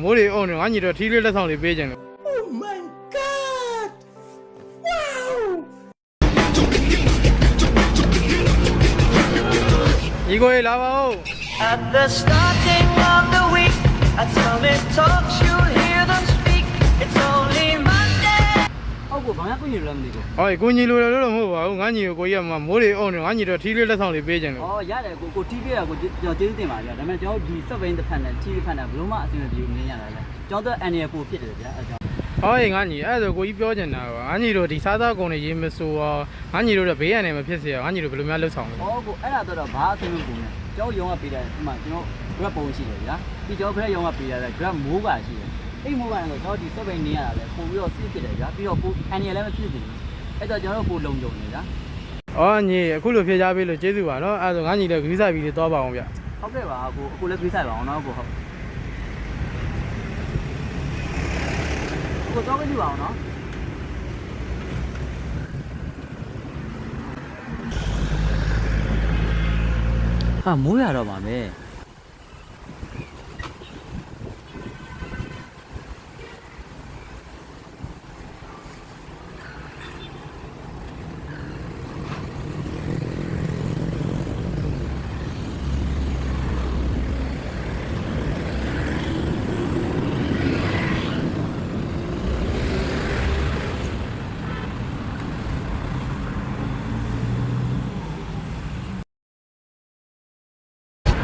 မိုးတွေအုံနေငါညီတော့ထီးလေးလက်ဆောင်လေးပေးကြတယ် Oh my god! Wow! ညီကိုရေလာပါဦး At the starting of the week, at Summit Talks, you'll hear them speak. It's only Monday. အောက်ကိုဘာမှကိုညလို့မသိဘူး ဟောကိုညီလိုလို့တော့မဟုတ်ပါဘူးငါညီကိုကြီးကမိုးတွေအုံနေငါညီတော့ထီးလေးလက်ဆောင်လေးပေးကြတယ် ။အော်ရတယ်ကိုတီးပြရကိုကျွန်တော်ကျေးဇူးတင်ပါဗျာ။ဒါပေမဲ့ကျွန်တော်ဒီစက်ဘိန်းတစ်ဖက်နဲ့တီးတစ်ဖက်နဲ့ဘလို့မှအဆင်မပြေဘူးနင်းရတာလေ။ကျွန်တော်တို့အန်ရပိုဖြစ်တယ်ဗျာအဲကြောင့် ဟောငါညီအဲ့ဒါကိုကြီးပြောချင်တာပါငါညီတို့ဒီစားသားကုန်တွေရေးမဆိုးငါညီတို့တော့ဘေးရန်နေမဖြစ်စေရငါညီတို့ဘယ်လိုများလှုပ်ဆောင်လဲ ။အော်ကိုအဲ့ဒါတော့ဘာအဆင်မပြေဘူးနဲ့။ကျွန်တော်ရုံးကပေးတယ်ဒီမှာကျွန်တော် grab ပုံရှိတယ်ဗျာ။ပြီးကျွန်တော် grab ရုံးကပေးရတယ် grab မိုးပါရှိတယ်။အဲ့မိုးကတော့ကျွန်တော်ဒီစက်ဘိန်းနင်းရတာလေပို့ပြီးတော့စစ်ဖြစ်တယ်ဗျာ။ပြီးတော့ပို့အန်ရလည်းမဖြစ်စေဘူး။အဲ့တော့ကျွန်တော်တို့ပို့လုံကြုံနေဗျာ အော်ညီအခုလိုဖြေချပေးလို့ကျေးဇူးပါနော်အဲ့ဒါငါညီလည်းဂိစားပြီးတော့ပါအောင်ဗျ ။ဟုတ်ကဲ့ပါကိုအခုလည်းပြေးဆိုင်ပါအောင်နော်ကိုဟုတ်။ကိုတော့ကြည့်ပါအောင်နော်။ဟာမိုးရတော့ပါမယ်။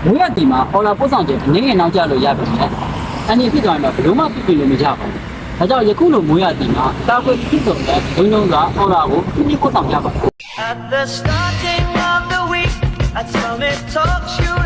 မိုးရတီမှာအော်လာပို့ဆောင်ချက်အနေငယ်နောက်ကျလို့ရပြီလေ။အနေဖြစ်သွားရင်တော့ဘယ်လိုမှပြည့်လို့မကြပါဘူး။ဒါကြောင့်ယခုလိုမိုးရတီမှာတာခွေဖြစ်ဆုံးတဲ့ဒုံဒုံကအော်လာကိုပြည့်ပို့ဆောင်ကြပါ At the starting of the week, at Summit Talks, you'll